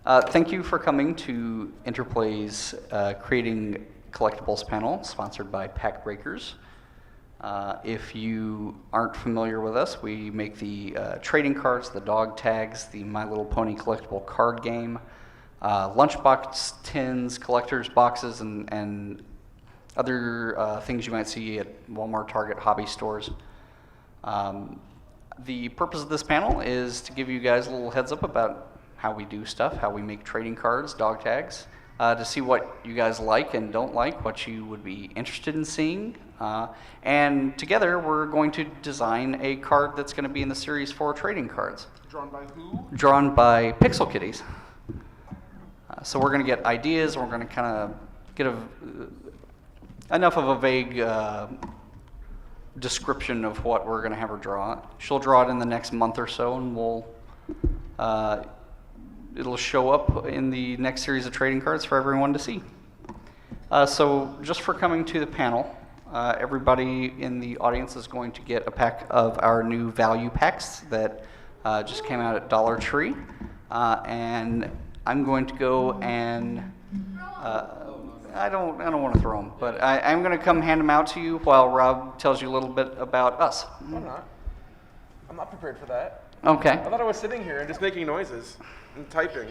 Thank you for coming to Interplay's Creating Collectibles panel, sponsored by Pack Breakers. If you aren't familiar with us, we make the trading cards, the dog tags, the My Little Pony collectible card game, lunchbox tins, collector's boxes, and other things you might see at Walmart, Target, hobby stores. The purpose of this panel is to give you guys a little heads up about how we do stuff, how we make trading cards, dog tags, to see what you guys like and don't like, what you would be interested in seeing. And together we're going to design a card that's going to be in the series for trading cards. Drawn by who? Drawn by Pixel Kitties. So we're going to get ideas, and we're going to kind of get enough of a vague description of what we're going to have her draw. She'll draw it in the next month or so, and it'll show up in the next series of trading cards for everyone to see. So just for coming to the panel, everybody in the audience is going to get a pack of our new value packs that just came out at Dollar Tree. And I'm going to go and I don't want to throw them, but I'm going to come hand them out to you while Rob tells you a little bit about us. I'm not. I'm not prepared for that. Okay. I thought I was sitting here and just making noises and typing.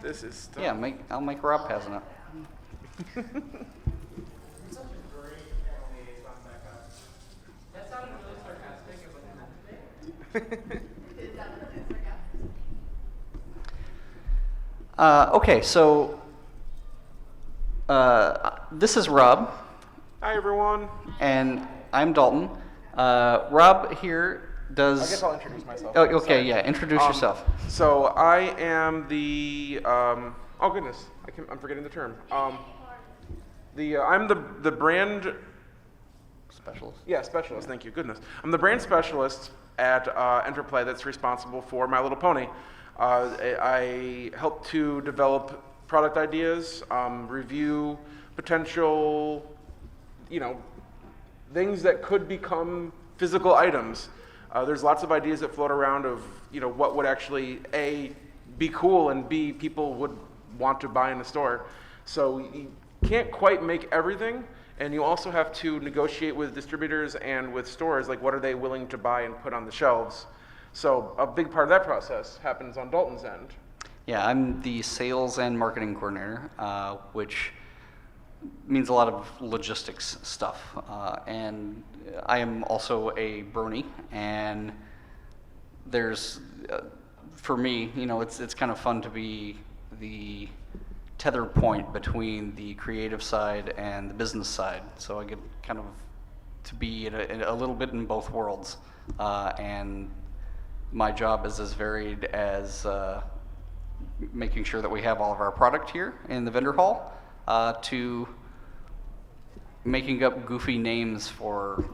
This is tough. Yeah, I'll make Rob passing it. That sounded really sarcastic. Okay, so this is Rob. Hi, everyone. And I'm Dalton. Rob here does... I guess I'll introduce myself. Oh, okay, Sorry. yeah, introduce yourself. So I am the, oh goodness, I'm forgetting the term. I'm the brand... Specialist. Yeah, specialist, thank you, goodness. I'm the brand specialist at Enterplay that's responsible for My Little Pony. I help to develop product ideas, review potential, things that could become physical items. There's lots of ideas that float around of, what would actually, A, be cool, and B, people would want to buy in the store. So you can't quite make everything, and you also have to negotiate with distributors and with stores, like what are they willing to buy and put on the shelves. So a big part of that process happens on Dalton's end. Yeah, I'm the sales and marketing coordinator, which means a lot of logistics stuff. And I am also a brony, and there's, for me, it's kind of fun to be the tether point between the creative side and the business side. So I get kind of to be in a little bit in both worlds. And my job is as varied as making sure that we have all of our product here in the vendor hall, to making up goofy names for,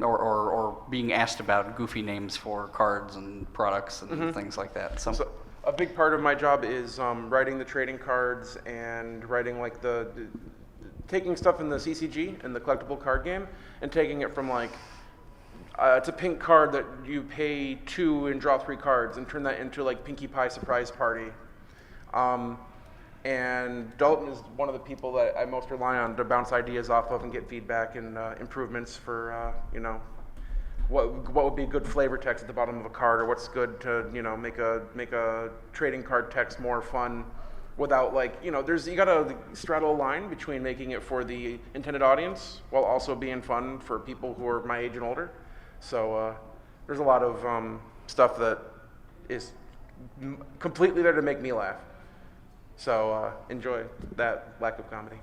or being asked about goofy names for cards and products and things like that. So a big part of my job is writing the trading cards and writing like taking stuff in the CCG and the collectible card game and taking it from like, it's a pink card that you pay 2 and draw 3 cards and turn that into like Pinkie Pie Surprise Party. And Dalton is one of the people that I most rely on to bounce ideas off of and get feedback and improvements for, what would be good flavor text at the bottom of a card, or what's good to, make a trading card text more fun without you gotta straddle a line between making it for the intended audience while also being fun for people who are my age and older. So there's a lot of stuff that is completely there to make me laugh. So enjoy that lack of comedy.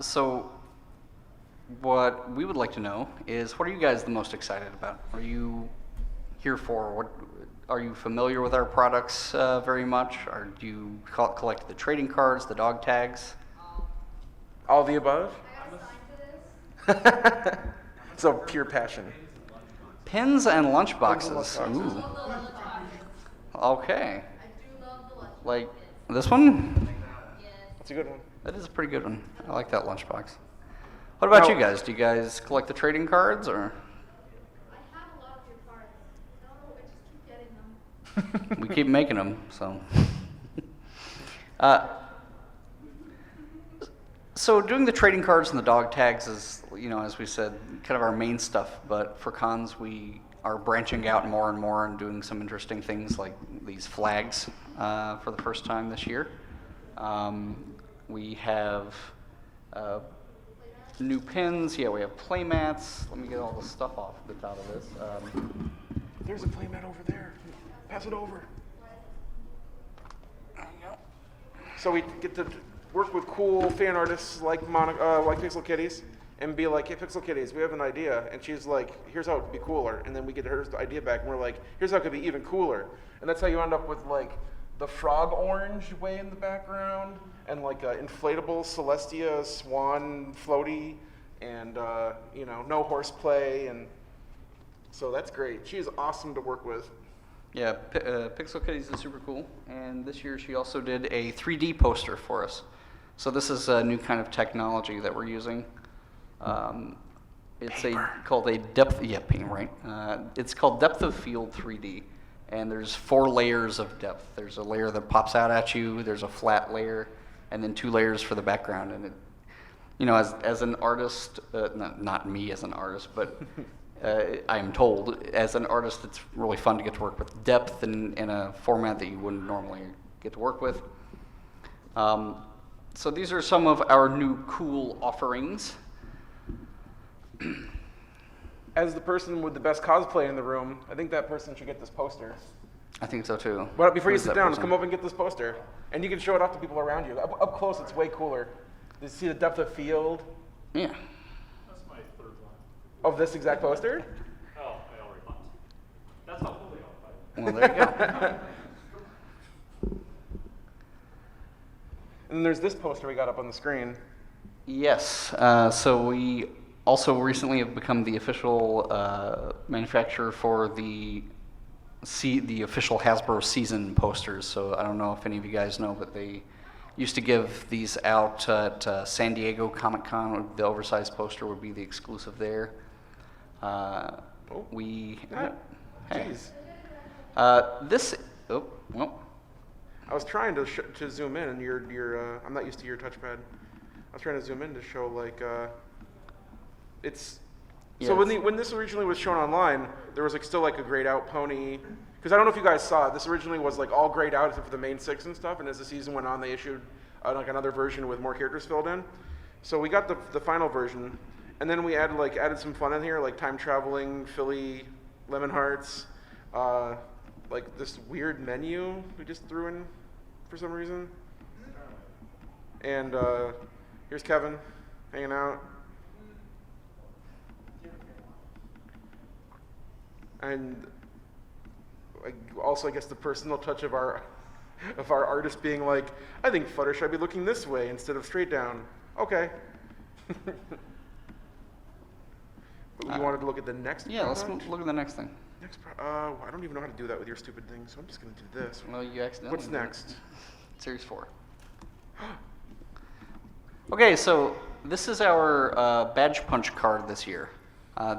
So what we would like to know is, what are you guys the most excited about? Are you here for? Are you familiar with our products very much? Or do you collect the trading cards, the dog tags? All the above? I got assigned to this. So pure passion. Pins and lunchboxes. Pins and lunchboxes. Ooh. Okay. I do love the lunch. Like this one? Yes. That's a good one. That is a pretty good one. I like that lunchbox. What about Now- you guys? Do you guys collect the trading cards, or? I have a lot of your cards. No, I just keep getting them. We keep making them, so. Uh, so doing the trading cards and the dog tags is, as we said, kind of our main stuff. But for cons, we are branching out more and more and doing some interesting things like these flags for the first time this year. We have new pins. Yeah, we have play mats. Let me get all the stuff off the top of this. There's a playmat over there. Pass it over. There you go. So we get to work with cool fan artists like like Pixel Kitties and be like, hey, Pixel Kitties, we have an idea. And she's like, here's how it could be cooler. And then we get her idea back and we're like, here's how it could be even cooler. And that's how you end up with like the frog orange way in the background and like an inflatable Celestia swan floaty and, no horseplay. And so that's great. She is awesome to work with. Yeah, Pixel Kitties is super cool. And this year she also did a 3D poster for us. So this is a new kind of technology that we're using. It's called a depth, paint, right? It's called depth of field 3D. And there's 4 layers of depth. There's a layer that pops out at you, there's a flat layer, and then 2 layers for the background. And it, as an artist, not me as an artist, but I am told, as an artist, it's really fun to get to work with depth in a format that you wouldn't normally get to work with. So these are some of our new cool offerings. As the person with the best cosplay in the room, I think that person should get this poster. I think so too. But before you Who's sit that down, person? come up and get this poster. And you can show it off to people around you. Up close, it's way cooler. You see the depth of field Yeah. That's my third one. of this exact poster? Oh, I already left. That's how fully occupied. Well, there you go. And then there's this poster we got up on the screen. Yes. So we also recently have become the official manufacturer for the official Hasbro season posters. So I don't know if any of you guys know, but they used to give these out at San Diego Comic-Con. The oversized poster would be the exclusive there. We. Hey. Jeez. This. Oh, well. I was trying to zoom in, and your I'm not used to your touchpad. I was trying to zoom in to show like it's. Yeah, So when this originally was shown online, there was like still like a grayed out pony. Because I don't know if you guys saw it. This originally was like all grayed out except for the main 6 and stuff. And as the season went on, they issued like another version with more characters filled in. So we got the final version, and then we added some fun in here, like time traveling Philly lemon hearts, like this weird menu we just threw in for some reason. And here's Kevin hanging out. And also, I guess the personal touch of our artist being like, I think Flutter should be looking this way instead of straight down. Okay. But you wanted to look at the next Yeah, let's product? look at the next thing. I don't even know how to do that with your stupid thing, so I'm just going to do this. Well, you accidentally. What's did it. next? Series 4. Okay, so this is our badge punch card this year.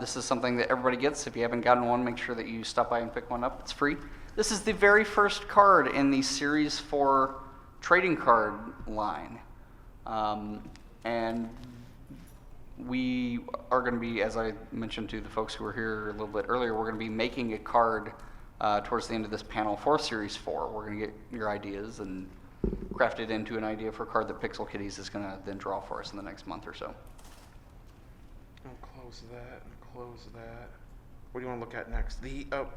This is something that everybody gets. If you haven't gotten one, make sure that you stop by and pick one up. It's free. This is the very first card in the Series 4 trading card line. And we are going to be, as I mentioned to the folks who were here a little bit earlier, we're going to be making a card towards the end of this panel for Series 4. We're going to get your ideas and craft it into an idea for a card that Pixel Kitties is going to then draw for us in the next month or so. I'll close that and close that. What do you want to look at next? These? Nope.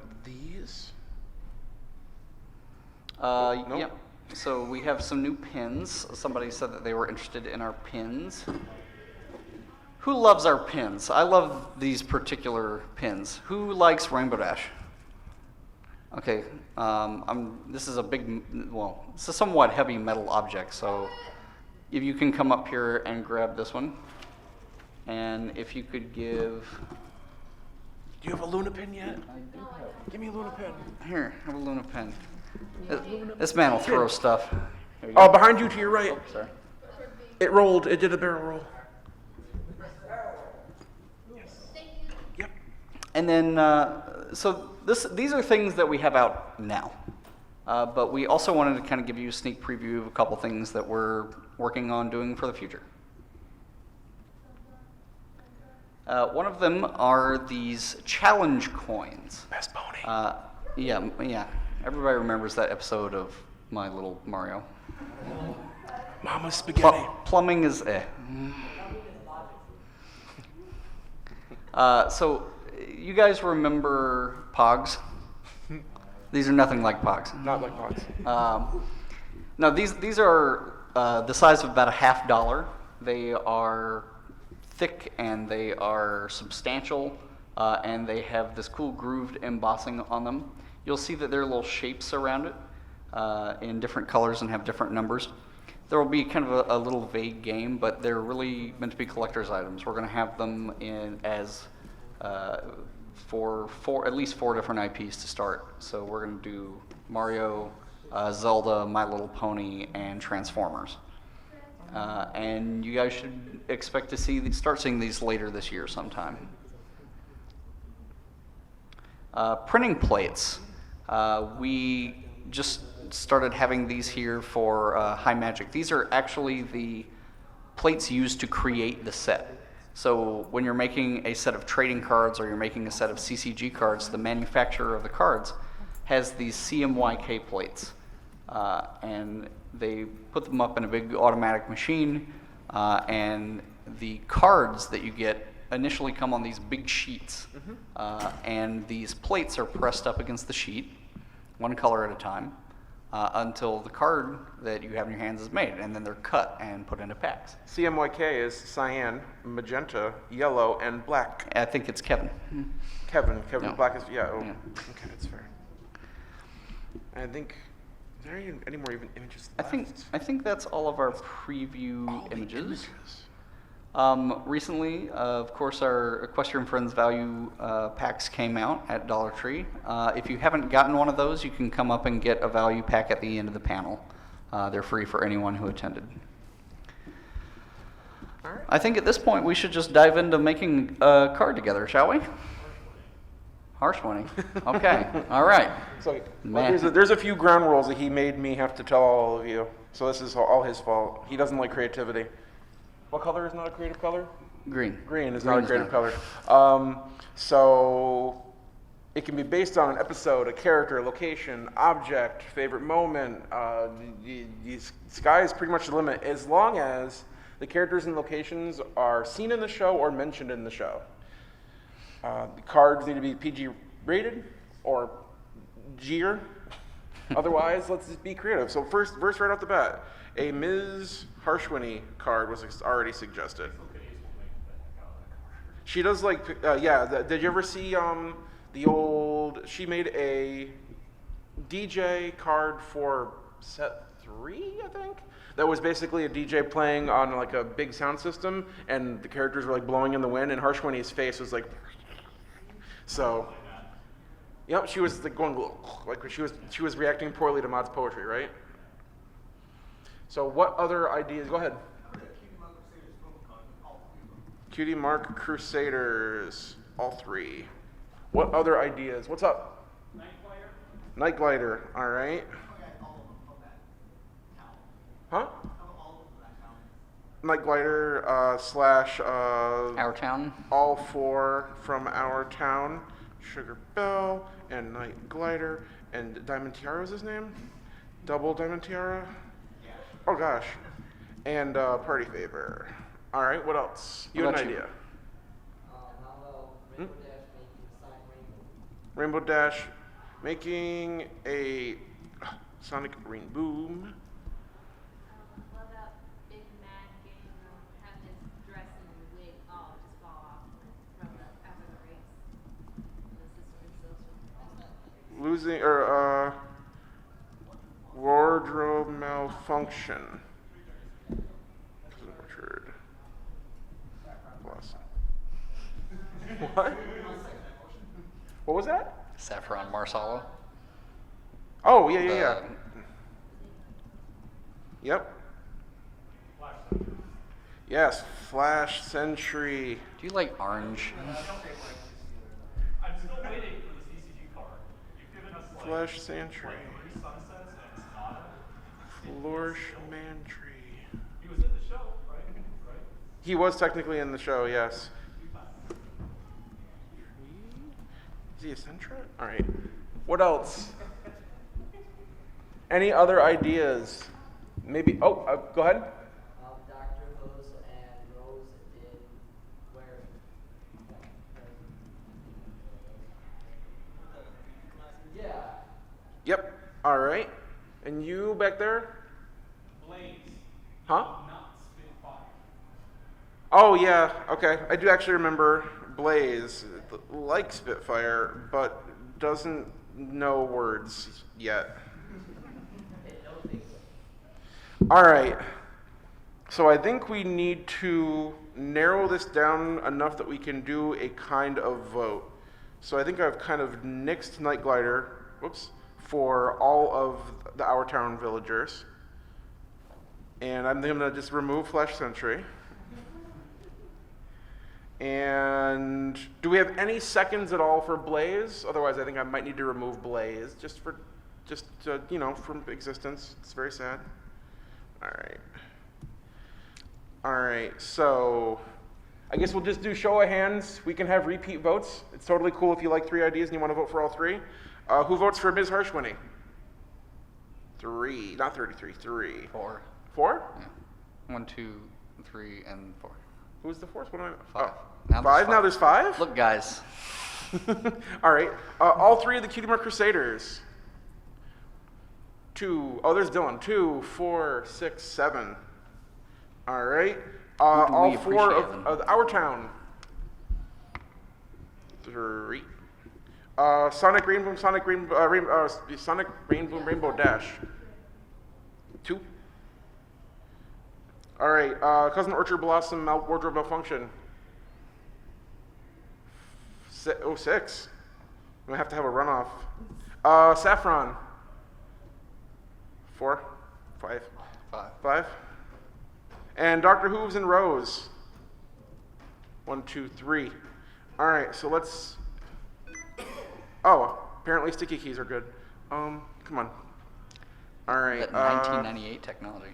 Yep. So we have some new pins. Somebody said that they were interested in our pins. Who loves our pins? I love these particular pins. Who likes Rainbow Dash? Okay. This is a it's a somewhat heavy metal object, so if you can come up here and grab this one. And if you could give... Do you have a Luna pin yet? I do have. Give me a Luna pin. Here, have a Luna pen. This man will throw stuff. Here you go. Oh, behind you to your right. Oh, sorry. It rolled. It did a barrel roll. Thank you. Yep. And then so these are things that we have out now. But we also wanted to kind of give you a sneak preview of a couple things that we're working on doing for the future. One of them are these challenge coins. Best pony. Yeah. Everybody remembers that episode of My Little Mario. Mama's spaghetti. Plumbing is So, you guys remember Pogs? These are nothing like Pogs. Not like pots. No, these are the size of about a $50. They are thick and they are substantial, and they have this cool grooved embossing on them. You'll see that there are little shapes around it in different colors and have different numbers. There will be kind of a little vague game, but they're really meant to be collector's items. We're going to have them in as for at least 4 different IPs to start. So we're going to do Mario, Zelda, My Little Pony, and Transformers. And you guys should expect to start seeing these later this year sometime. Printing plates. We just started having these here for High Magic. These are actually the plates used to create the set. So when you're making a set of trading cards or you're making a set of CCG cards, the manufacturer of the cards has these CMYK plates. And they put them up in a big automatic machine, and the cards that you get initially come on these big sheets. And these plates are pressed up against the sheet, one color at a time, until the card that you have in your hands is made, and then they're cut and put into packs. CMYK is cyan, magenta, yellow, and black. I think it's Kevin. Kevin No. Black is, yeah. Oh, Yeah. Okay, that's fair. I think, is there any more even images I left? think that's all of our preview All the images. Recently, of course, our Equestrian Friends Value packs came out at Dollar Tree. If you haven't gotten one of those, you can come up and get a value pack at the end of the panel. They're free for anyone who attended. All right. I think at this point we should just dive into making a card together, shall we? Harsh winning. Okay. All right. So Man. there's a few ground rules that he made me have to tell all of you. So this is all his fault. He doesn't like creativity. What color is not a creative color? Green. Green is Green not a is creative not. color. So it can be based on an episode, a character, location, object, favorite moment. The sky is pretty much the limit as long as the characters and locations are seen in the show or mentioned in the show. The cards need to be PG rated or G'er. Otherwise, let's just be creative. So first right off the bat, a Ms. Harshwini card was already suggested. She does like, did you ever see the old, she made a DJ card for set 3, I think? That was basically a DJ playing on like a big sound system, and the characters were like blowing in the wind, and Harshwini's face was like, so, yep, she was like going, like she was reacting poorly to Maud's poetry, right? So what other ideas, go ahead. Cutie Mark Crusaders, all 3. What other ideas? What's up? Night Glider, all right. Huh? Night Glider slash Our town. all 4 from our town. Sugar Bell and Night Glider and Diamond Tiara was his name? Double Diamond Tiara? Oh gosh. And Party Favor. All right, what else? You What have an about you? idea? Rainbow Dash making a Sonic Ring Boom. What about Big Mad getting having his dress and wig all just fall off from after the race? And the sister himself. Losing or wardrobe malfunction. Orchard. Plus. What? What was that? Saffron Marsala. Oh yeah. Yep. Yes, Flash Sentry. Do you like orange? I'm still waiting for the Flesh Santry. like three sunsets and Escada. Florsh Mantry. He was in the show, right? Right? He was technically in the show, yes. Is he a Centra? All right. What else? Any other ideas? Maybe. Oh, go ahead. Dr. Hose and Rose in where? Yeah. Yep. All right. And you back there? Blaze. Huh? Not Spitfire. Oh yeah. Okay. I do actually remember Blaze, like Spitfire, but doesn't know words yet. All right. So I think we need to narrow this down enough that we can do a kind of vote. So I think I've kind of nixed Night Glider, for all of the Our Town villagers. And I'm going to just remove Flesh Sentry. And do we have any seconds at all for Blaze? Otherwise, I think I might need to remove Blaze from existence. It's very sad. All right, so I guess we'll just do show of hands. We can have repeat votes. It's totally cool if you like 3 ideas and you want to vote for all 3. Who votes for Ms. Harshwinny? 3, not 33, 3. 4. 4? Yeah. 1, 2, 3, and 4. Who's the 4th? What am I? 5. Oh. Now 5? Now there's 5? Look, guys. All right. All 3 of the Cutie Mark Crusaders. 2. Oh, there's Dylan. 2, 4, 6, 7. All right. All 4 of Our Town. 3. Sonic Rainbow, Sonic Rainbow, Rainbow Dash. 2. All right. Cousin Orchard Blossom, Wardrobe Malfunction. 6. I'm gonna have to have a runoff. Saffron. 4, 5. 5. And Dr. Hooves and Rose. 1, 2, 3. All right, so let's. Oh, apparently sticky keys are good. Come on. All right. That 1998 technology.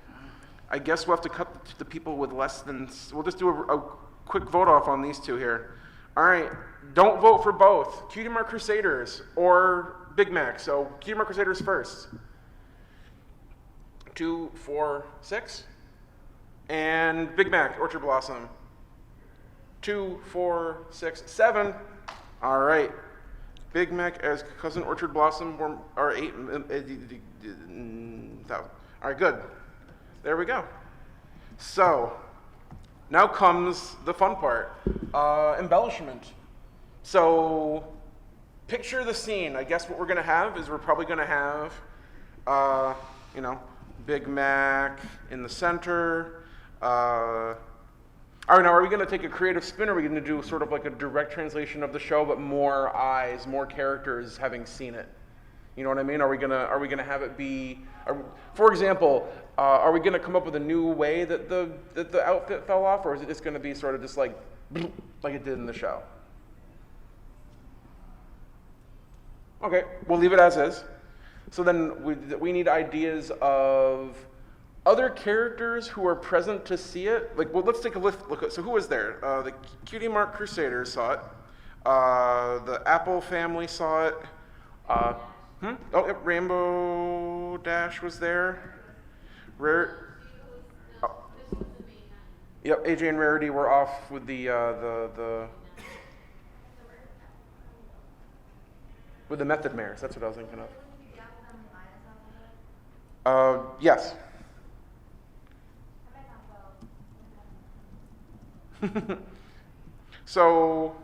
I guess we'll have to cut the people with less than. We'll just do a quick vote off on these 2 here. All right. Don't vote for both Cutie Mark Crusaders or Big Mac. So Cutie Mark Crusaders first. 2, 4, 6. And Big Mac, Orchard Blossom. 2, 4, 6, 7. All right. Big Mac as Cousin Orchard Blossom, or 8. All right, good. There we go. So, now comes the fun part. Embellishment. So, picture the scene. I guess what we're going to have is we're probably going to have, Big Mac in the center. All right, now are we going to take a creative spin, or are we going to do sort of like a direct translation of the show, but more eyes, more characters having seen it? You know what I mean? Are we gonna have it be? For example, are we gonna come up with a new way that the outfit fell off, or is it just gonna be sort of just like it did in the show? Okay, we'll leave it as is. So then we need ideas of other characters who are present to see it. Like, well, let's take a look at. So who was there? The Cutie Mark Crusaders saw it. The Apple family saw it. Oh, yep, Rainbow Dash was there. Yep, AJ and Rarity were off with the Method Mares. That's what I was thinking of. Yes. So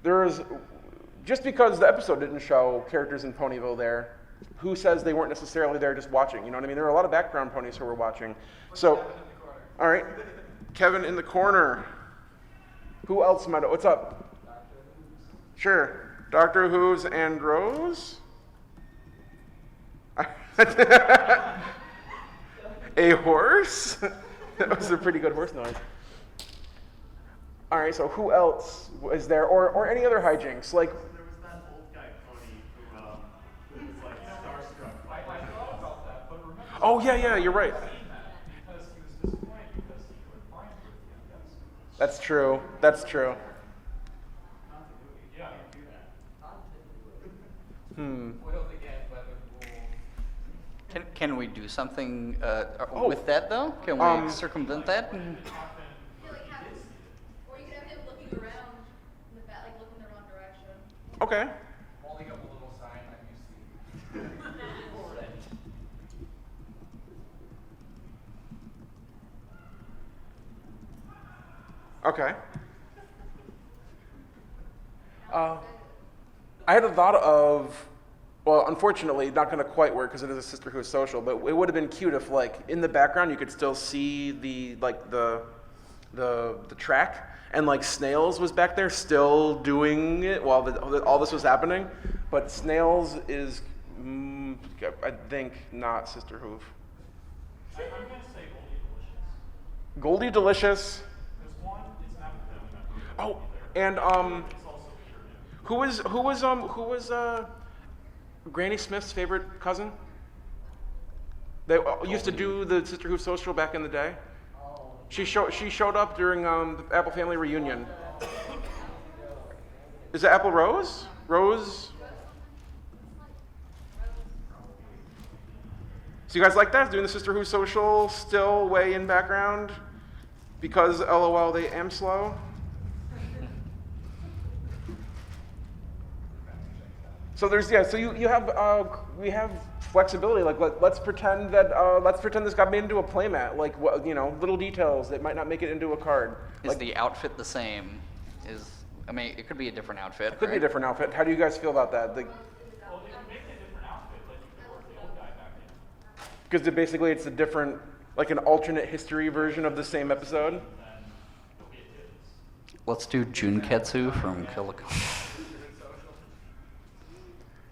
there's, just because the episode didn't show characters in Ponyville there, who says they weren't necessarily there just watching? You know what I mean? There are a lot of background ponies who were watching. So, all right, Kevin in the corner. Who else might? What's up? Sure, Dr. Hooves and Rose. A horse? That was a pretty good horse noise. All right, so who else is there, or any other hijinks? Like, There was that old guy, Cody, who Oh yeah, you're right. Because he was disappointed because he couldn't find her at the end. That's true. That's true. Yeah, I can do that. Can we do something Oh. with that though? Can we circumvent that? I feel like have, or you could have him looking around in the back, like looking the wrong direction. Okay. Holding up a little sign like you see. Okay. I had a thought of, well, unfortunately, not going to quite work because it is a sisterhood social. But it would have been cute if, like, in the background, you could still see the track, and like Snails was back there still doing it while all this was happening. But Snails is, I think, not Sister Hoof. I'm going to say Goldie Delicious. Goldie Delicious. Because one, it's not feminine. Oh, and It's also Peter. who was Granny Smith's favorite cousin? They used to do the Sister Hoof social back in the day. She showed up during the Apple Family reunion. Is it Apple Rose? Rose? So you guys like that? Doing the Sister Hoof social still way in background? Because LOL they am slow? So there's so you have we have flexibility. Like let's pretend this got made into a playmat. Like little details that might not make it into a card. Is Like, the outfit the same? It could be a different outfit. could be a right? different outfit. How do you guys feel about that? Well, if you make it a different outfit, like you could work the old guy back in. Because basically it's a different, like an alternate history version of the same episode. Then it'll be a kids. Let's do Junketsu from Collectibles.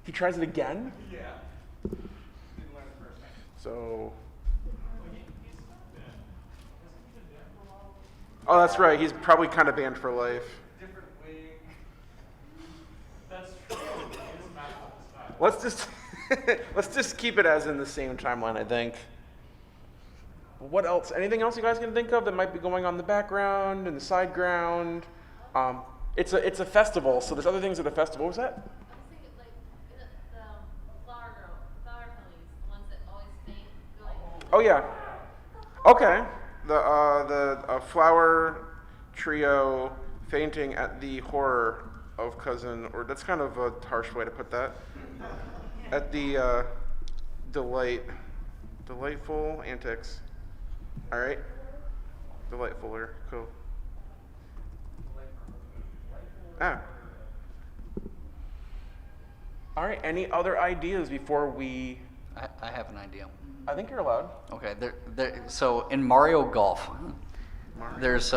He tries it again. Yeah. Didn't learn the first time. So. Well, he's not been. Hasn't he been banned for a while? Oh, that's right. He's probably kind of banned for life. Different wig. That's true. It's not the style. Let's just keep it as in the same timeline, I think. What else? Anything else you guys can think of that might be going on in the background, in the side ground? It's a festival, so there's other things at a festival. What was that? I was thinking like the flower ponies, the ones that always faint. Like, Oh yeah. Okay. The flower trio fainting at the horror of cousin, or that's kind of a harsh way to put that. At the delightful antics. All right. Delightfuler. Cool. Ah. All right. Any other ideas before we? I have an idea. I think you're allowed. Okay, so in Mario Golf, there's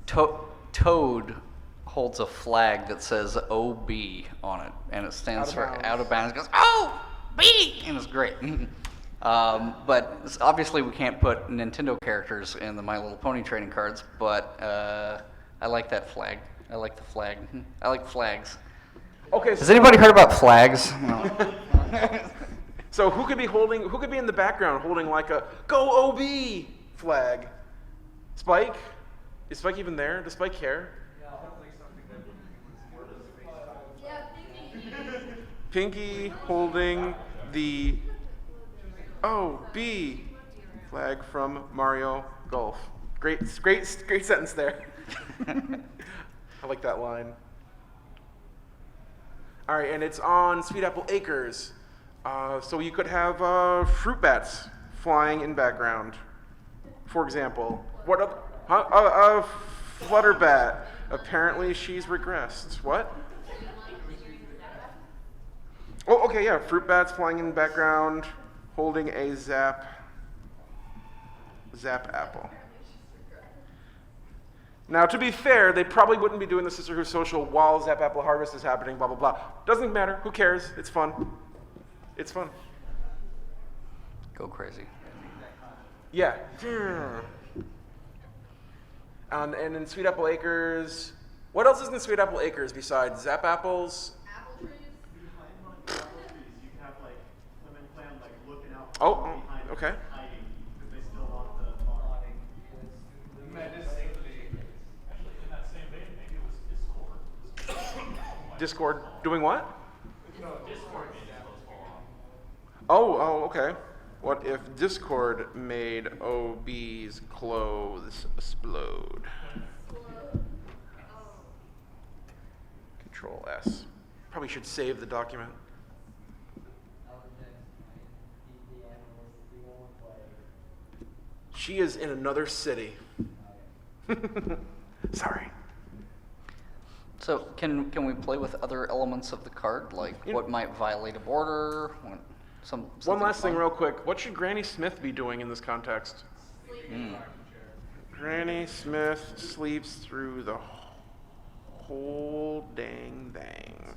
Toad holds a flag that says OB on it, and it stands for out of bounds. It goes OB, and it's great. But obviously we can't put Nintendo characters in the My Little Pony trading cards. But I like that flag. I like the flag. I like flags. Okay. Has anybody heard about flags? No. So who could be in the background holding like a "Go OB" flag? Spike? Is Spike even there? Does Spike care? yeah, Pinky. Pinky holding the OB flag from Mario Golf. Great sentence there. I like that line. All right, and it's on Sweet Apple Acres. So you could have fruit bats flying in background, for example. What? A flutter bat. Apparently she's regressed. What? Oh, okay, yeah. Fruit bats flying in background, holding a zap apple. Now, to be fair, they probably wouldn't be doing the Sisterhood Social while Zap Apple Harvest is happening, blah, blah, blah. Doesn't matter. Who cares? It's fun. It's fun. Go crazy. Yeah. And in Sweet Apple Acres, what else is in Sweet Apple Acres besides Zap Apples? Apple trees. You can have like women playing like looking out. Oh, Discord doing what? No, Discord made those fall off. Oh, okay. What if Discord made OB's clothes explode? Control S. Probably should save the document. She is in another city. Sorry. So can we play with other elements of the card, like what might violate a border? One Something last thing fun? real quick. What should Granny Smith be doing in this context? Mm. Granny Smith sleeps through the whole dang thing.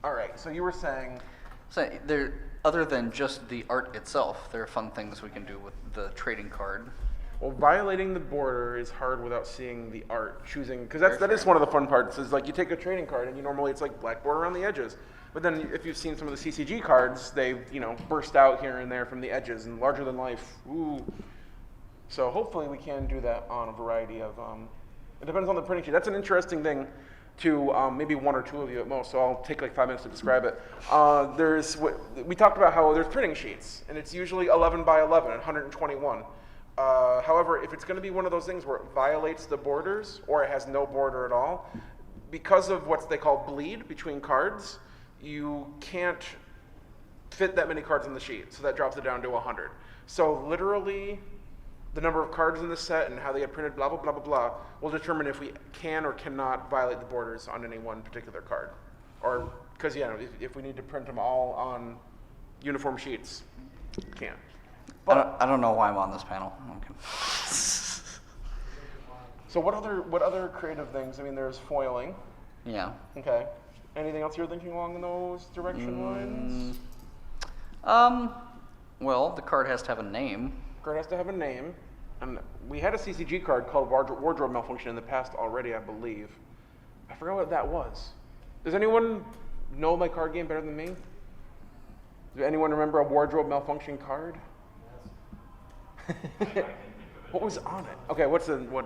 All right, so you were saying... So there, other than just the art itself, there are fun things we can do with the trading card. Well, violating the border is hard without seeing the art. Choosing, because that is one of the fun parts. Is like you take a trading card and normally it's like black border around the edges, but then if you've seen some of the CCG cards, they burst out here and there from the edges and larger than life. Ooh. So hopefully we can do that on a variety of. It depends on the printing sheet. That's an interesting thing to maybe one or two of you at most. So I'll take like 5 minutes to describe it. We talked about how there's printing sheets and it's usually 11 by 11, 121. However, if it's going to be one of those things where it violates the borders or it has no border at all, because of what they call bleed between cards, you can't fit that many cards in the sheet. So that drops it down to 100. So literally, the number of cards in the set and how they get printed, blah, blah, blah, blah, blah, will determine if we can or cannot violate the borders on any one particular card. Or, because, if we need to print them all on uniform sheets, can't. I don't know why I'm on this panel. Okay. So what other creative things? I mean, there's foiling. Yeah. Okay. Anything else you're thinking along those direction lines? Well, the card has to have a name. Card has to have a name. And we had a CCG card called Wardrobe Malfunction in the past already, I believe. I forgot what that was. Does anyone know my card game better than me? Does anyone remember a Wardrobe Malfunction card? What was on it? Okay, what? As long as we're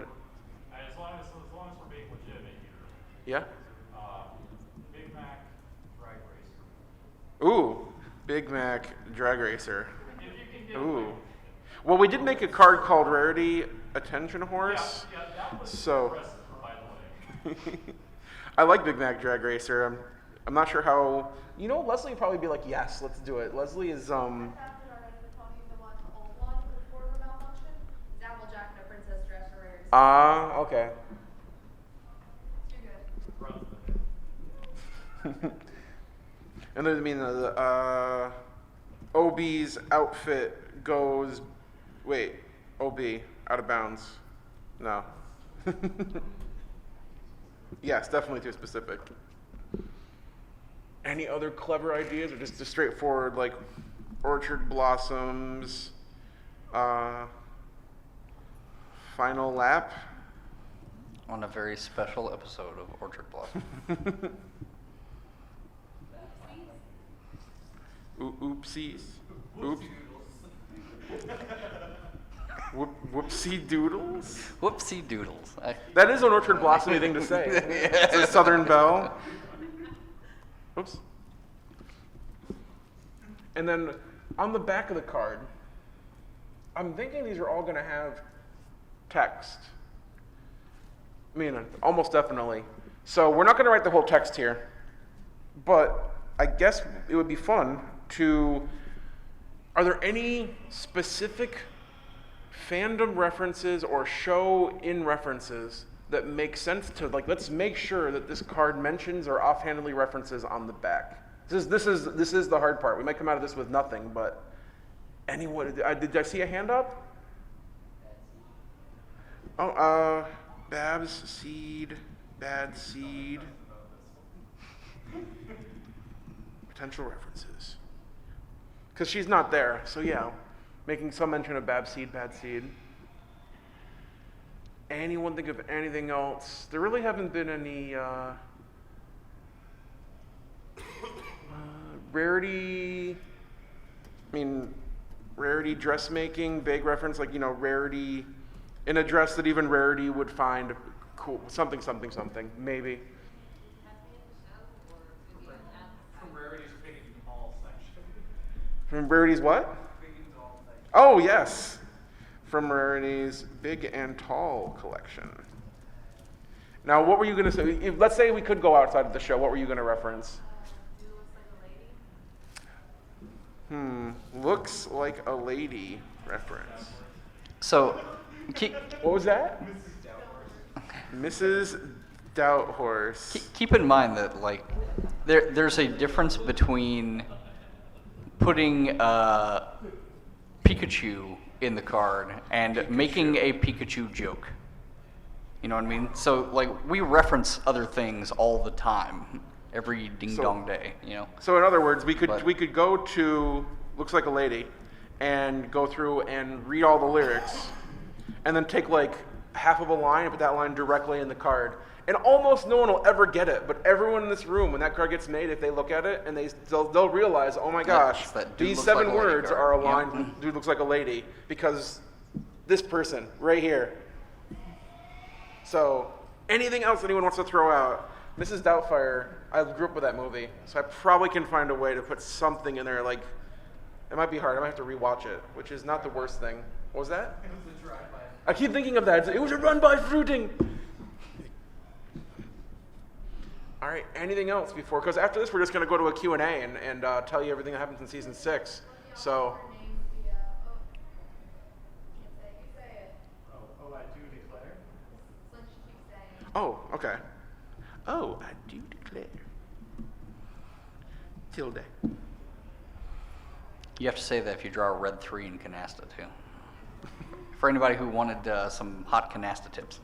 being legitimate here. Yeah? Big Mac Drag Racer. Ooh, Big Mac Drag Racer. If you can get Ooh. Well, we did make a card called Rarity Attention Horse. Yeah, that was So impressive, by the way. I like Big Mac Drag Racer. I'm not sure how. Leslie would probably be like, yes, let's do it. Leslie is okay. And then the OB's outfit goes. Wait, OB out of bounds. No. Yes, definitely too specific. Any other clever ideas, or just straightforward like orchard blossoms? Final lap. On a very special episode of Orchard Blossom. Oopsies. Oops. Whoopsie doodles. Whoopsie doodles. That is an Orchard Blossomy thing to say. It's a Southern Belle. Oops. And then on the back of the card, I'm thinking these are all going to have text. I mean, almost definitely. So we're not going to write the whole text here, but I guess it would be fun to. Are there any specific fandom references or show-in references that make sense to, like, let's make sure that this card mentions or offhandedly references on the back? This is the hard part. We might come out of this with nothing, but anyone, did I see a hand up? Oh, Babs, seed, bad seed. Potential references. Because she's not there, so yeah, making some mention of Babs seed, bad seed. Anyone think of anything else? There really haven't been any Rarity. I mean, Rarity dressmaking, vague reference, like Rarity in a dress that even Rarity would find cool, something, maybe. From Rarity's Big and Tall section. From Rarity's what? Big and Tall section. Oh, yes. From Rarity's Big and Tall collection. Now, what were you going to say? Let's say we could go outside of the show. What were you going to reference? Looks like a lady reference. So, What was that? Mrs. Doughthorse. keep in mind that like there's a difference between putting Pikachu in the card and making a Pikachu joke. You know what I mean? So like we reference other things all the time, every ding dong day. You know. So in other words, we But- could go to Looks Like a Lady and go through and read all the lyrics and then take like half of a line and put that line directly in the card. And almost no one will ever get it, but everyone in this room, when that card gets made, if they look at it and they'll realize, oh my gosh, it's that dude these looks 7 like a lady words card. are Yep. aligned. Dude looks like a lady because this person right here. So anything else anyone wants to throw out? Mrs. Doubtfire, I grew up with that movie, so I probably can find a way to put something in there. Like, it might be hard. I might have to rewatch it, which is not the worst thing. What was that? It was a drive-by. I keep thinking of that. It was a run-by fruiting. All right, anything else before? Because after this, we're just going to go to a Q&A and tell you everything that happens in Season 6. So, Oh, I do declare. oh, okay. Oh, I do declare. Tilde. You have to say that if you draw a red 3 in canasta too. For anybody who wanted some hot canasta tips.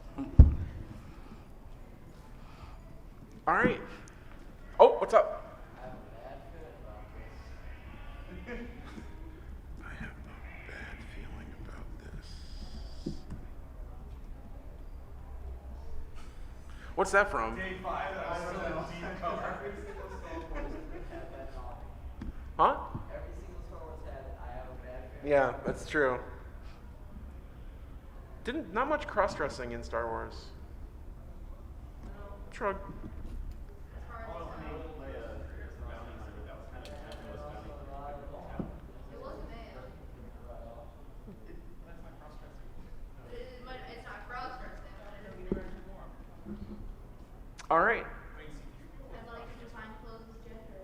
All right. Oh, what's up? I have a bad feeling about this. I have a bad feeling about this. What's that from? Day 5, I was still in the cover. Every single Star Wars has that on. Huh? Every single Star Wars had it. I have a bad feeling. Yeah, that's true. Not much cross-dressing in Star Wars. Shrug. It's not cross-dressing, but it is. All right. As long as you define clothes as gender.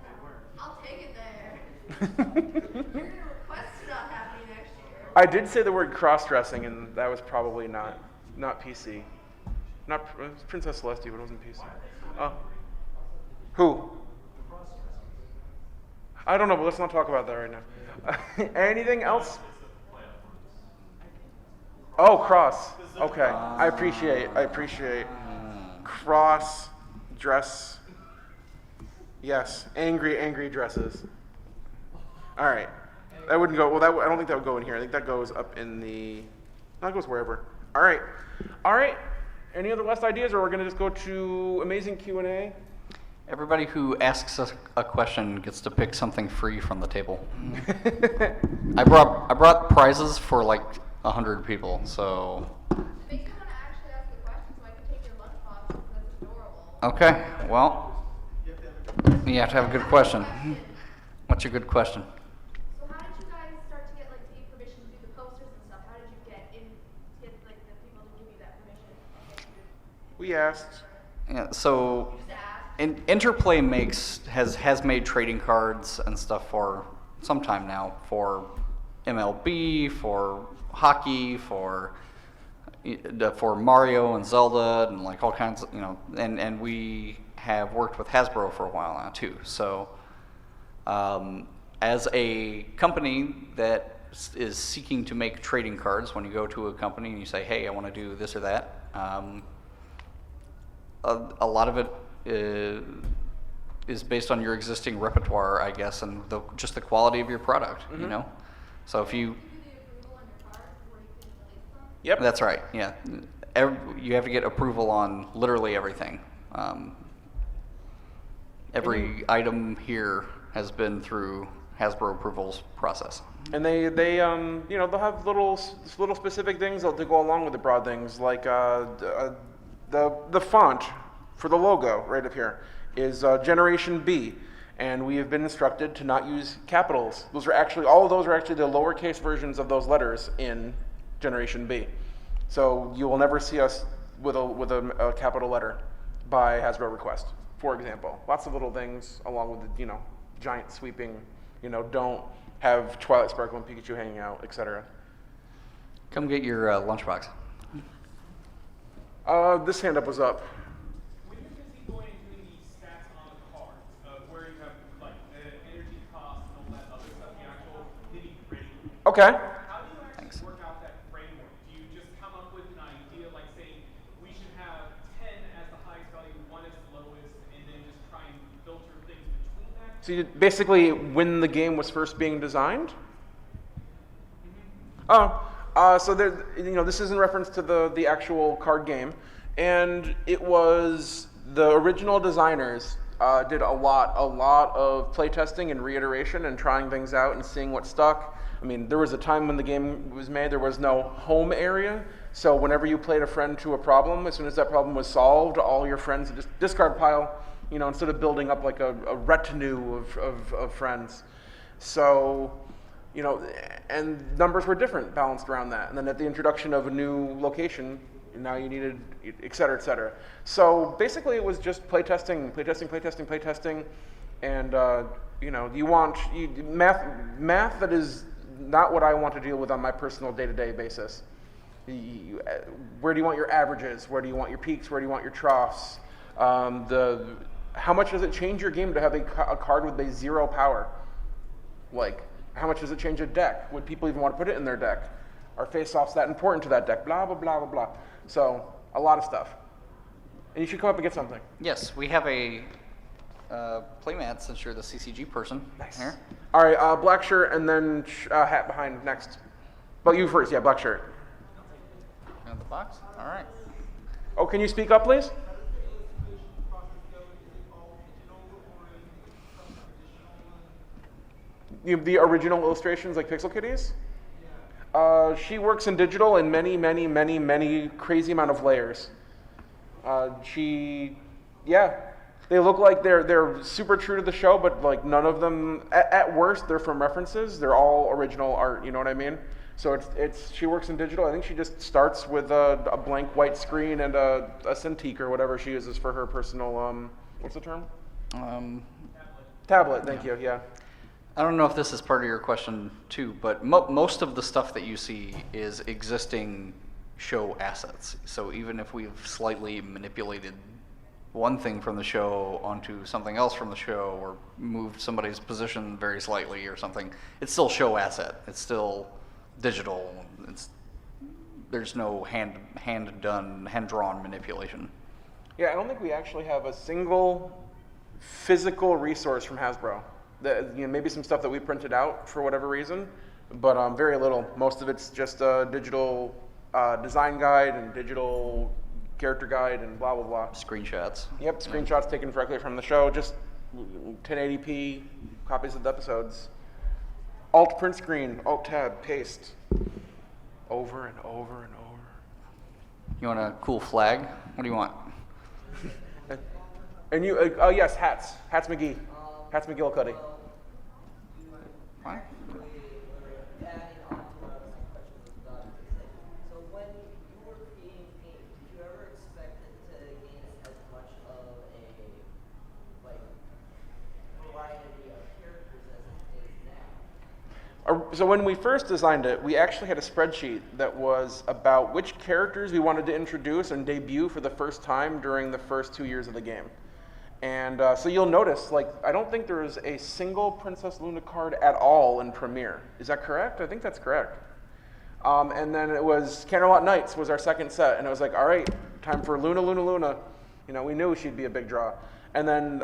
Yeah, I'll take it there. You're gonna request it not happening next year. I did say the word cross-dressing, and that was probably not PC. Not Princess Celestia, but it wasn't PC. Who? I don't know, but let's not talk about that right now. Anything else? Oh, cross. Okay, I appreciate. Cross dress. Yes, angry dresses. All right, that wouldn't go. Well, I don't think that would go in here. I think that goes up in the. No, it goes wherever. All right. Any other last ideas, or we're gonna just go to amazing Q&A? Everybody who asks us a question gets to pick something free from the table. I brought prizes for like 100 people, so. It makes me want to actually ask a question so I can take your lunchbox because that's adorable. Okay, well, you have to have a good question. What's your good question? So how did you guys start to get like the permission to do the posters and stuff? How did you get like the people to give you that permission? We asked. Yeah, so Just ask. Interplay has made trading cards and stuff for some time now, for MLB, for hockey, for Mario and Zelda, and like all kinds of, and we have worked with Hasbro for a while now too. So as a company that is seeking to make trading cards, when you go to a company and you say, hey, I want to do this or that, a lot of it is based on your existing repertoire, I guess, and just the quality of your product, So if you, Do the approval on your card before you can release them? Yep. that's right, yeah. You have to get approval on literally everything. Every item here has been through Hasbro approvals process. And they you know, they'll have little specific things to go along with the broad things, like the font for the logo right up here is Generation B, and we have been instructed to not use capitals. Those are actually, all of those are actually the lowercase versions of those letters in Generation B. So you will never see us with a capital letter by Hasbro request, for example. Lots of little things along with the, you know, giant sweeping, you know, don't have Twilight Sparkle and Pikachu hanging out, etc. Come get your lunchbox. This hand up was up. When you're busy going and doing the stats on the cards, where you have like the energy cost and all that other stuff, the actual nitty-gritty, Okay. how do you actually Thanks. work out that framework? Do you just come up with an idea like saying we should have 10 as the highest value, 1 as the lowest, and then just try and filter things between that? So you basically, when the game was first being designed? Oh, so there, you know, this is in reference to the actual card game, and it was the original designers did a lot of playtesting and reiteration and trying things out and seeing what stuck. I mean, there was a time when the game was made, there was no home area, so whenever you played a friend to a problem, as soon as that problem was solved, all your friends would just discard pile, you know, instead of building up like a retinue of friends. So, you know, and numbers were different, balanced around that. And then at the introduction of a new location, now you needed, et cetera, et cetera. So basically it was just playtesting, and you know, you want math that is not what I want to deal with on my personal day-to-day basis. Where do you want your averages? Where do you want your peaks? Where do you want your troughs? How much does it change your game to have a card with a 0 power? Like, how much does it change a deck? Would people even want to put it in their deck? Are face-offs that important to that deck? Blah, blah, blah, blah, blah. So, a lot of stuff. And you should come up and get something. Yes, we have a playmat since you're the CCG person. Nice. Here. All right, black shirt and then hat behind next. But you first, yeah, black shirt. And the box. All right. Oh, can you speak up, please? The original illustrations, like Pixel Kitties? She works in digital in many crazy amount of layers. Yeah, they look like they're super true to the show, but like none of them, at worst, they're from references. They're all original art, you know what I mean? So she works in digital. I think she just starts with a blank white screen and a Cintiq or whatever she uses for her personal, what's the term? Tablet, thank you, yeah. I don't know if this is part of your question too, but most of the stuff that you see is existing show assets. So even if we've slightly manipulated one thing from the show onto something else from the show, or moved somebody's position very slightly or something, it's still show asset. It's still digital. There's no hand-drawn manipulation. Yeah, I don't think we actually have a single physical resource from Hasbro. You know, maybe some stuff that we printed out for whatever reason, but very little. Most of it's just a digital design guide and digital character guide and blah, blah, blah. Screenshots. Yep, screenshots taken directly from the show, just 1080p copies of the episodes. Alt print screen, Alt tab, paste. Over and over and over. You want a cool flag? What do you want? And you, oh yes, hats. Hats McGee. Hats McGillicuddy. Fine. So when you were creating paint, did you ever expect it to gain as much of a variety of characters as it is now? So when we first designed it, we actually had a spreadsheet that was about which characters we wanted to introduce and debut for the first time during the first 2 years of the game. And so you'll notice, like, I don't think there is a single Princess Luna card at all in Premiere. Is that correct? I think that's correct. And then it was Candlelight Nights was our second set, and it was like, all right, time for Luna, Luna, Luna. You know, we knew she'd be a big draw. And then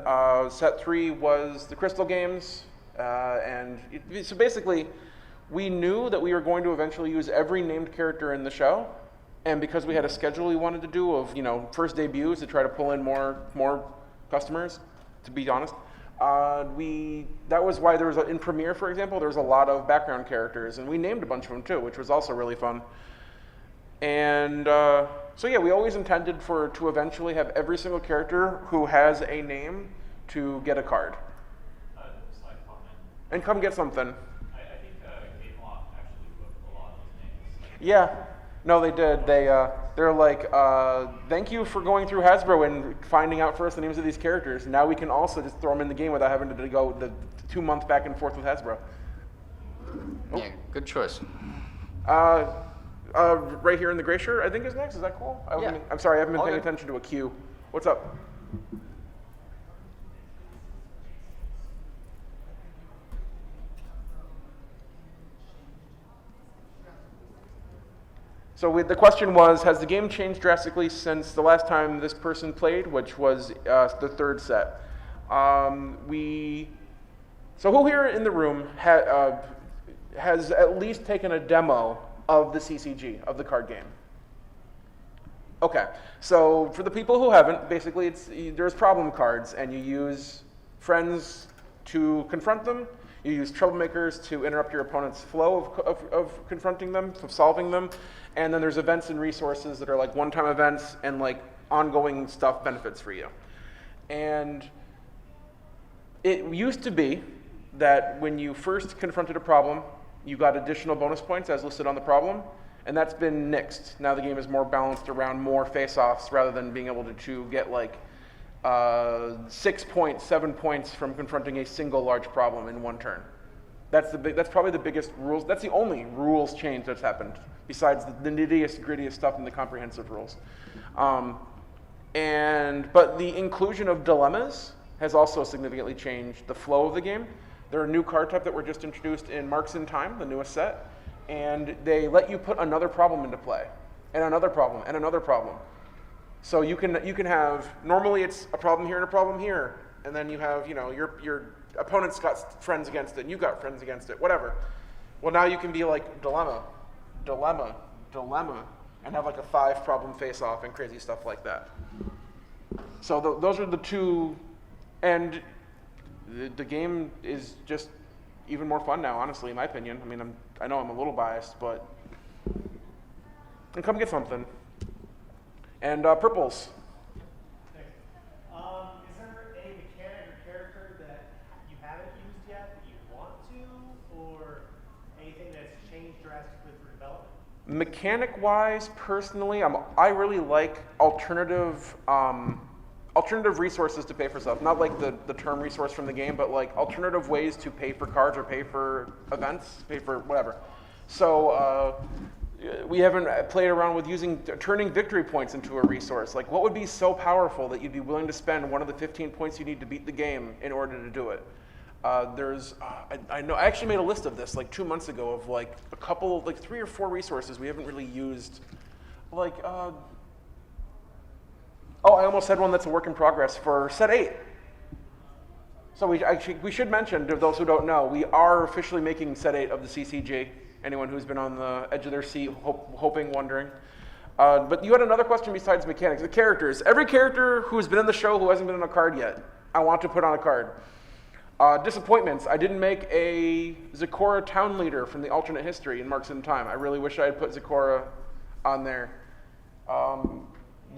set 3 was the Crystal Games, so basically, we knew that we were going to eventually use every named character in the show, and because we had a schedule we wanted to do of, you know, first debuts to try to pull in more customers, to be honest, That was why there was, in Premiere, for example, there was a lot of background characters, and we named a bunch of them too, which was also really fun. And so yeah, we always intended to eventually have every single character who has a name to get a card. Side comment. And come get something. I think Gameloft actually booked a lot of those names. Yeah, no, they did. They're like, thank you for going through Hasbro and finding out for us the names of these characters. Now we can also just throw them in the game without having to go the 2 month back and forth with Hasbro. Yeah, good choice. Right here in the gray shirt, I think is next. Is that cool? Yeah. I'm sorry, I haven't been All paying good. attention to a queue. What's up? So the question was, has the game changed drastically since the last time this person played, which was the third set? So who here in the room has at least taken a demo of the CCG, of the card game? Okay, so for the people who haven't, basically there's problem cards, and you use friends to confront them. You use troublemakers to interrupt your opponent's flow of confronting them, of solving them. And then there's events and resources that are like one-time events and like ongoing stuff benefits for you. And it used to be that when you first confronted a problem, you got additional bonus points as listed on the problem, and that's been nixed. Now the game is more balanced around more face-offs rather than being able to get like 6 points, 7 points from confronting a single large problem in one turn. That's probably the biggest rules. That's the only rules change that's happened, besides the nittiest, grittiest stuff in the comprehensive rules. But the inclusion of dilemmas has also significantly changed the flow of the game. They're a new card type that were just introduced in Marks in Time, the newest set, and they let you put another problem into play, and another problem, and another problem. So you can have, normally it's a problem here and a problem here, and then you have, your opponent's got friends against it, and you've got friends against it, whatever. Well, now you can be like dilemma, dilemma, dilemma, and have like a 5 problem face-off and crazy stuff like that. So those are the two, and the game is just even more fun now, honestly, in my opinion. I mean, I know I'm a little biased, but, and come get something. And purples. Thanks. Is there a mechanic or character that you haven't used yet that you want to, or anything that's changed drastically for development? Mechanic-wise, personally, I really like alternative resources to pay for stuff. Not like the term resource from the game, but like alternative ways to pay for cards or pay for events, pay for whatever. So we haven't played around with turning victory points into a resource. Like, what would be so powerful that you'd be willing to spend one of the 15 points you need to beat the game in order to do it? I know I actually made a list of this like 2 months ago of like a couple, like 3 or 4 resources we haven't really used. Like, I almost had one that's a work in progress for set 8. So we should mention, to those who don't know, we are officially making set 8 of the CCG. Anyone who's been on the edge of their seat, hoping, wondering. But you had another question besides mechanics. The characters. Every character who's been in the show who hasn't been on a card yet, I want to put on a card. Disappointments. I didn't make a Zecora town leader from the alternate history in Marks in Time. I really wish I had put Zecora on there.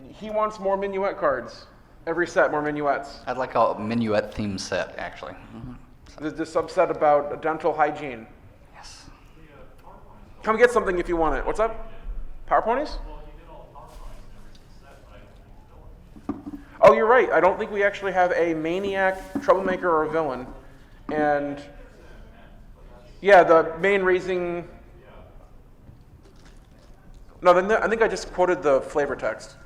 He wants more minuet cards. Every set, more minuets. I'd like a minuet theme set, actually. There's the subset about dental hygiene. Yes. Come get something if you want it. What's up? Power ponies? Oh, you're right. I don't think we actually have a maniac, troublemaker, or a villain. And yeah, the main raising. No, I think I just quoted the flavor text.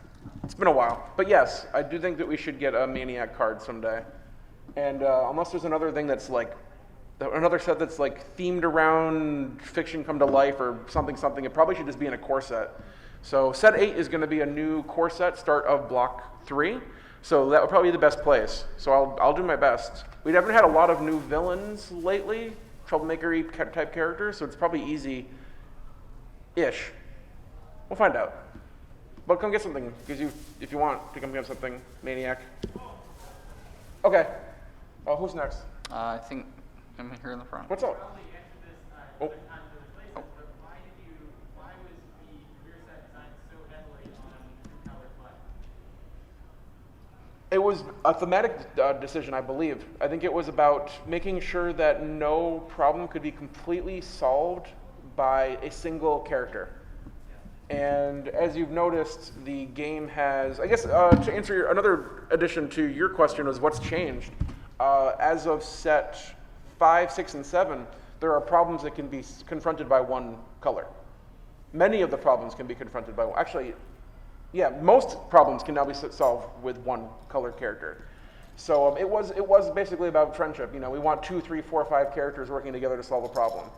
It's been a while. But yes, I do think that we should get a maniac card someday. And unless there's another thing that's like, another set that's like themed around fiction come to life or something, it probably should just be in a core set. So set 8 is going to be a new core set, start of block 3. So that would probably be the best place. So I'll do my best. We haven't had a lot of new villains lately, troublemaker-y type characters, so it's probably easy-ish. We'll find out. But come get something, because if you want to come get something, maniac. Okay. Oh, who's next? I think I'm here in the front. What's up? Probably answered this Oh. on the places, but why was the rear set designed so heavily on true color black? It was a thematic decision, I believe. I think it was about making sure that no problem could be completely solved by a single character. And as you've noticed, the game has, I guess, to answer another addition to your question was what's changed. As of set 5, 6, and 7, there are problems that can be confronted by one color. Many of the problems can be confronted by one. Actually, yeah, most problems can now be solved with one colored character. So it was basically about friendship. You know, we want 2, 3, 4, 5 characters working together to solve a problem.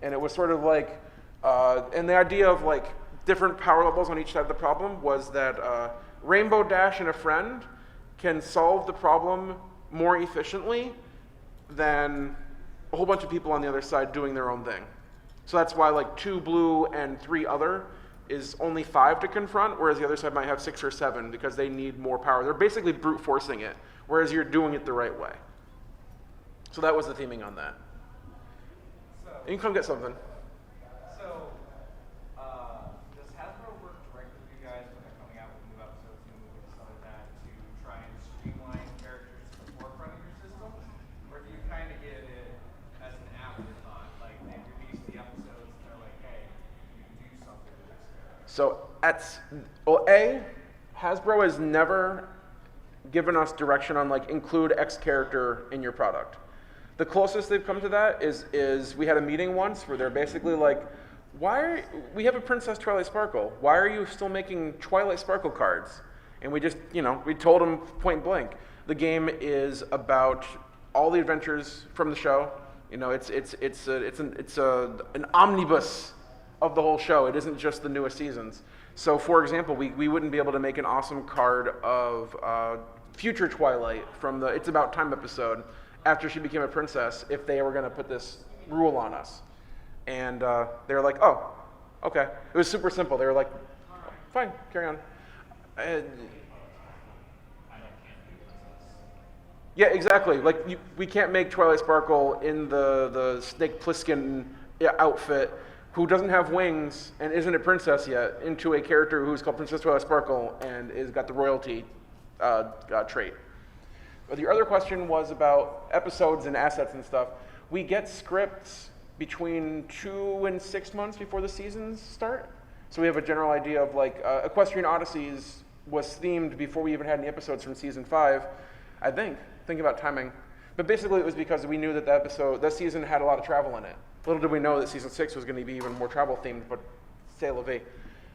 And it was sort of like, and the idea of like different power levels on each side of the problem was that Rainbow Dash and a friend can solve the problem more efficiently than a whole bunch of people on the other side doing their own thing. So that's why like 2 blue and 3 other is only 5 to confront, whereas the other side might have 6 or 7 because they need more power. They're basically brute forcing it, whereas you're doing it the right way. So that was the theming on that. You can come get something. So, does Hasbro work directly with you guys when they're coming out with new episodes, new movies, stuff like that, to try and streamline characters to the forefront of your systems? Or do you kind of get it as an afterthought? Like, they release the episodes and they're like, hey, you do something with this character. So Hasbro has never given us direction on like include X character in your product. The closest they've come to that is we had a meeting once where they're basically like, we have a Princess Twilight Sparkle. Why are you still making Twilight Sparkle cards? And we just, we told them point blank. The game is about all the adventures from the show. You know, it's an omnibus of the whole show. It isn't just the newest seasons. So, for example, we wouldn't be able to make an awesome card of future Twilight from the It's About Time episode after she became a princess if they were going to put this rule on us. And they were like, oh, okay. It was super simple. They were like, fine, carry on. Yeah, exactly. Like, we can't make Twilight Sparkle in the Snake Plissken outfit who doesn't have wings and isn't a princess yet into a character who's called Princess Twilight Sparkle and is got the royalty trait. But the other question was about episodes and assets and stuff. We get scripts between 2 and 6 months before the seasons start. So we have a general idea of like Equestrian Odysseys was themed before we even had any episodes from season 5, I think. Thinking about timing. But basically it was because we knew that that season had a lot of travel in it. Little did we know that season 6 was going to be even more travel themed, but c'est la vie.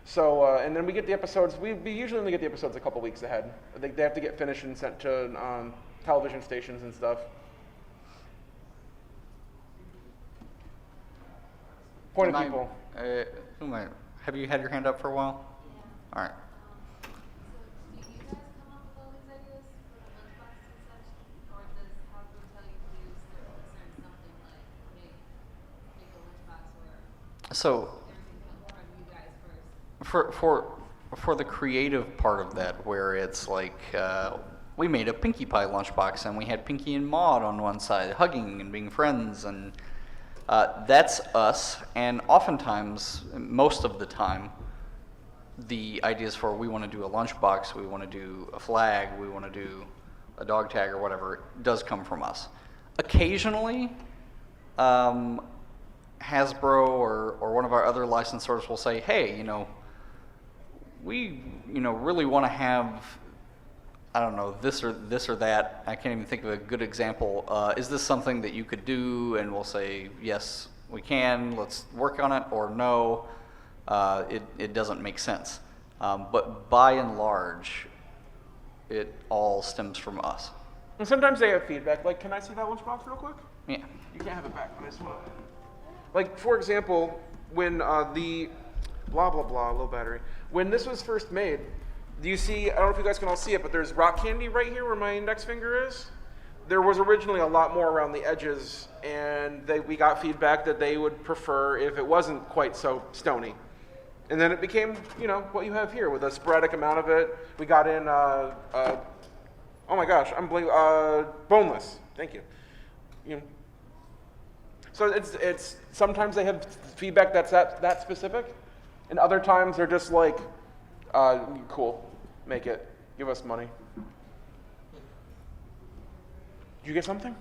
So, and then we get the episodes, we usually only get the episodes a couple weeks ahead. They have to get finished and sent to television stations and stuff. Point of people. Have you had your hand up for a while? Yeah. All right. So do you guys come up with all these ideas for the lunchboxes and such? Or does Hasbro tell you to do certain something like make a lunchbox where So everything comes from you guys first? for the creative part of that, where it's like we made a Pinkie Pie lunchbox and we had Pinkie and Maud on one side hugging and being friends, and that's us. And oftentimes, most of the time, the ideas for we want to do a lunchbox, we want to do a flag, we want to do a dog tag or whatever, does come from us. Occasionally, Hasbro or one of our other licensors will say, hey, we really want to have, I don't know, this or that. I can't even think of a good example. Is this something that you could do? And we'll say, yes, we can. Let's work on it. Or no, it doesn't make sense. But by and large, it all stems from us. And sometimes they have feedback, like, can I see that lunchbox real quick? Yeah. You can't have it back, but I just want to. Like, for example, when the blah, blah, blah, low battery. When this was first made, do you see, I don't know if you guys can all see it, but there's rock candy right here where my index finger is. There was originally a lot more around the edges, and we got feedback that they would prefer if it wasn't quite so stony. And then it became, what you have here with a sporadic amount of it. We got in Oh my gosh, I'm boneless. Thank you. So it's sometimes they have feedback that's that specific, and other times they're just like, cool, make it, give us money. Did you get something?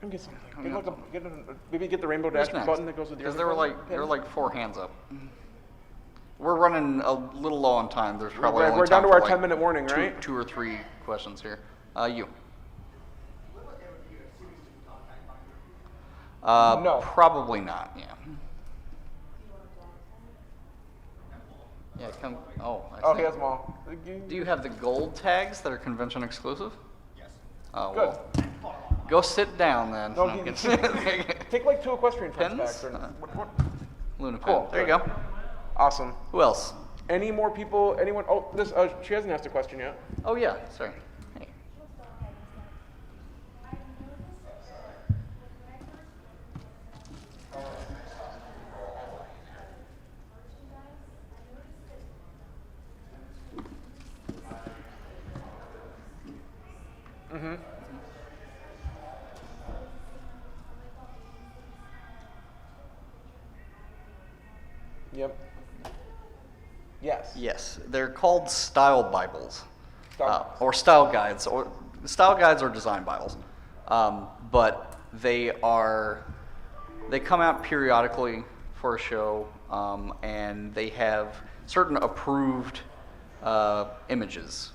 Come get something. Maybe get the rainbow dash button that goes with your. Because there were like 4 hands up. We're running a little low on time. There's probably only We're down time to our for, like, 10-minute warning, right? 2 or 3 questions here. You. No. Probably not. Yeah. Yeah. Come. Oh. I Oh, see. he has them all. Do you have the gold tags that are convention exclusive? Yes. Oh, Good. well. Go sit down then. No, No, you- I'm kidding. Take like 2 equestrian friends Pins? back. What? Luna pen. Cool. There you go. Awesome. Who else? Any more people? Anyone? Oh, this. She hasn't asked a question yet. Oh yeah. Sorry. Hey. Mm-hmm. Yep. Yes. Yes, they're called style Bibles, Style- or style guides, or style guides or design Bibles. But they come out periodically for a show, and they have certain approved images,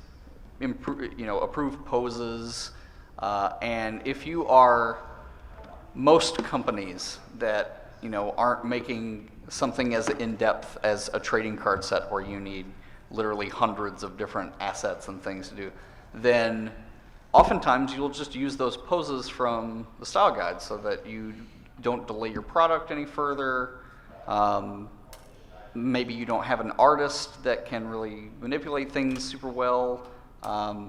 approved poses, and if you are most companies that aren't making something as in-depth as a trading card set where you need literally hundreds of different assets and things to do, then oftentimes you'll just use those poses from the style guide so that you don't delay your product any further. Maybe you don't have an artist that can really manipulate things super well.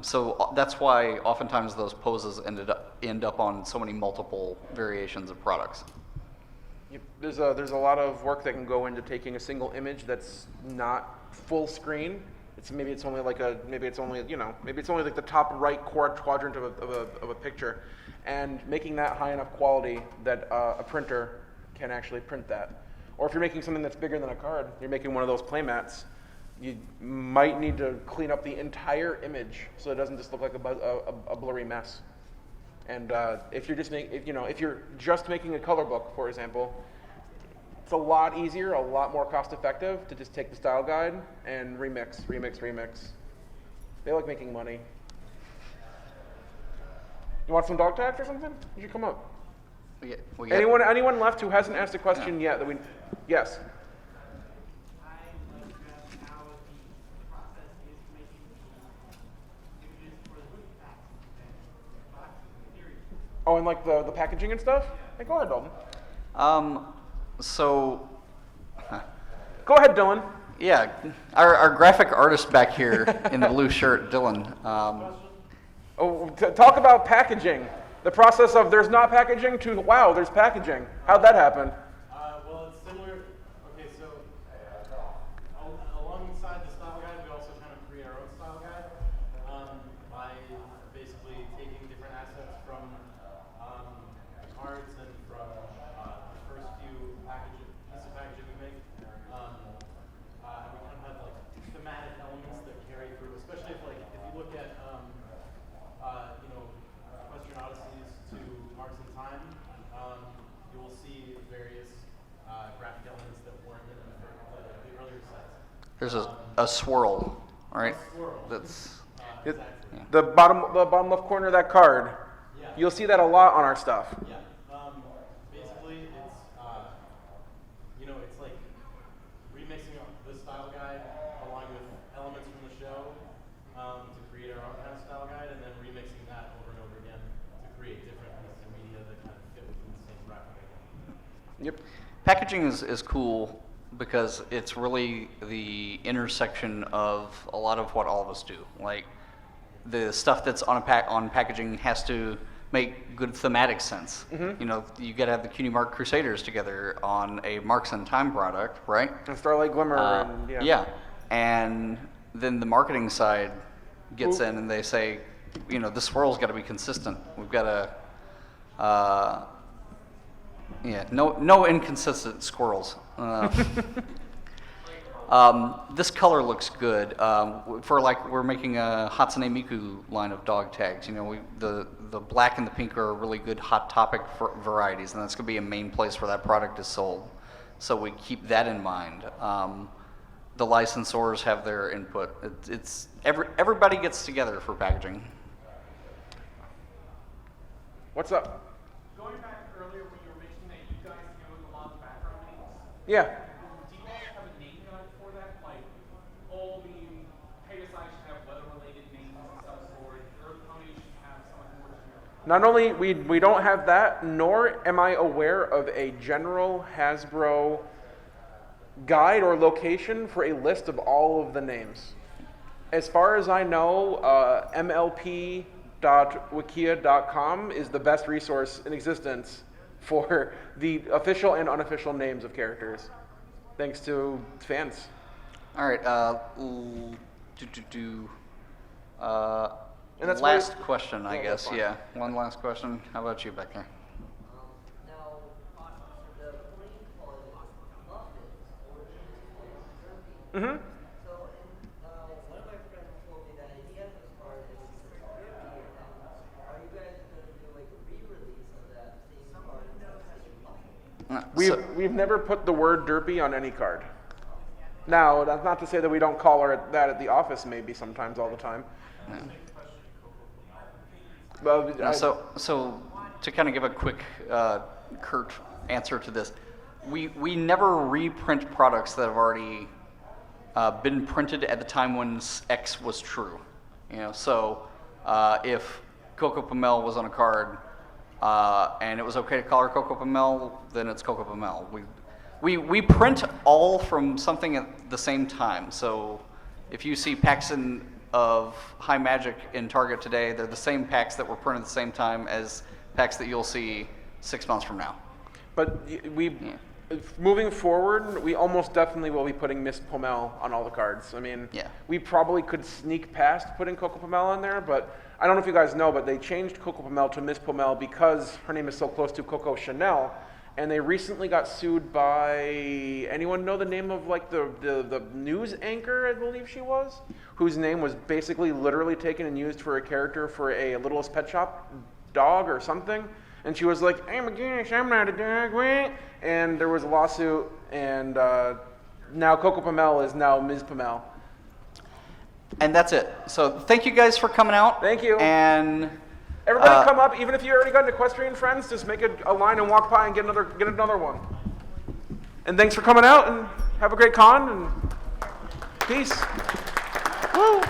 So that's why oftentimes those poses end up on so many multiple variations of products. Yep. There's a lot of work that can go into taking a single image that's not full screen. Maybe it's only like the top right quadrant of a picture, and making that high enough quality that a printer can actually print that. Or if you're making something that's bigger than a card, you're making one of those play mats, you might need to clean up the entire image so it doesn't just look like a blurry mess. And if you're just making a color book, for example, it's a lot easier, a lot more cost effective to just take the style guide and remix. They like making money. You want some dog tags or something? You should come up. We get- Anyone left who hasn't asked a question yet that we? Yes. I'd like to ask how the process is making the images for the movie packs and boxes and series. Oh, and like the packaging and stuff? Hey, go ahead, Dalton. So, Go ahead, Dylan. yeah, our graphic artist back here in the blue shirt, Dylan. Talk about packaging. The process of there's not packaging to wow, there's packaging. How'd that happen? Well, it's similar. Okay, so alongside the style guide, we also kind of create our own style guide by basically taking different assets from the cards and from the first few pieces of packaging we make. We kind of have like thematic elements that carry through, especially if you look at Western Odysseys to Marks and Time, you will see various graphic elements that weren't in the earlier sets. There's a swirl, right? Swirl. That's Exactly. The bottom left corner of that card. Yeah. You'll see that a lot on our stuff. Yeah. Basically, it's like remixing the style guide along with elements from the show to create our own kind of style guide, and then remixing that over and over again to create different pieces of media that kind of fit within the same graphic idea. Yep. packaging is cool because it's really the intersection of a lot of what all of us do. Like the stuff that's on packaging has to make good thematic sense. Mm-hmm. You know, you got to have the Cutie Mark Crusaders together on a Marks and Time product, right? And Starlight Glimmer and Yeah, and then the marketing side gets Ooh. in and they say, you know, the swirl's got to be consistent. We've got to, yeah, no inconsistent squirrels. This color looks good. For like, we're making a Hatsune Miku line of dog tags. You know, the black and the pink are really good hot topic varieties, and that's going to be a main place where that product is sold. So we keep that in mind. The licensors have their input. Everybody gets together for packaging. What's up? Going back earlier when you were mentioning that you guys know a lot of background names. Yeah. Do you guys have a name guide for that? Like, all the Pegasus should have weather-related names of some sort, Earth Pony should have something more generic. Not only we don't have that, nor am I aware of a general Hasbro guide or location for a list of all of the names. As far as I know, mlp.wikia.com is the best resource in existence for the official and unofficial names of characters, thanks to fans. All right. And that's last why- question, I Yeah, guess. that's fine. Yeah. One last question. How about you back there? Now, the pony called muffins, or Mm-hmm. so, one of my friends told me that he has this card that was Derpy, and are you guys going to do like a re-release of that same card instead of muffin? We've never put the word derpy on any card. Now, that's not to say that we don't call her that at the office maybe sometimes all the time. But So to kind of give a quick, curt answer to this, we never reprint products that have already been printed at the time when X was true. You know, so if Coco Pamel was on a card and it was okay to call her Coco Pamel, then it's Coco Pamel. We print all from something at the same time. So if you see packs of High Magic in Target today, they're the same packs that were printed at the same time as packs that you'll see 6 months from now. But moving forward, we almost definitely will be putting Miss Pomel on all the cards. I mean, Yeah. we probably could sneak past putting Coco Pomel on there, but I don't know if you guys know, but they changed Coco Pomel to Miss Pomel because her name is so close to Coco Chanel, and they recently got sued by, anyone know the name of like the news anchor, I believe she was, whose name was basically literally taken and used for a character for a Littlest Pet Shop dog or something. And she was like, "Oh my gosh, I'm not a dog," wah." And there was a lawsuit, and now Coco Pamel is now Ms. Pamel. And that's it. So thank you guys for coming out. Thank you. And Everybody come up, even if you already got an equestrian friends, just make a line and walk by and get another one. And thanks for coming out, and have a great con, and peace. Woo!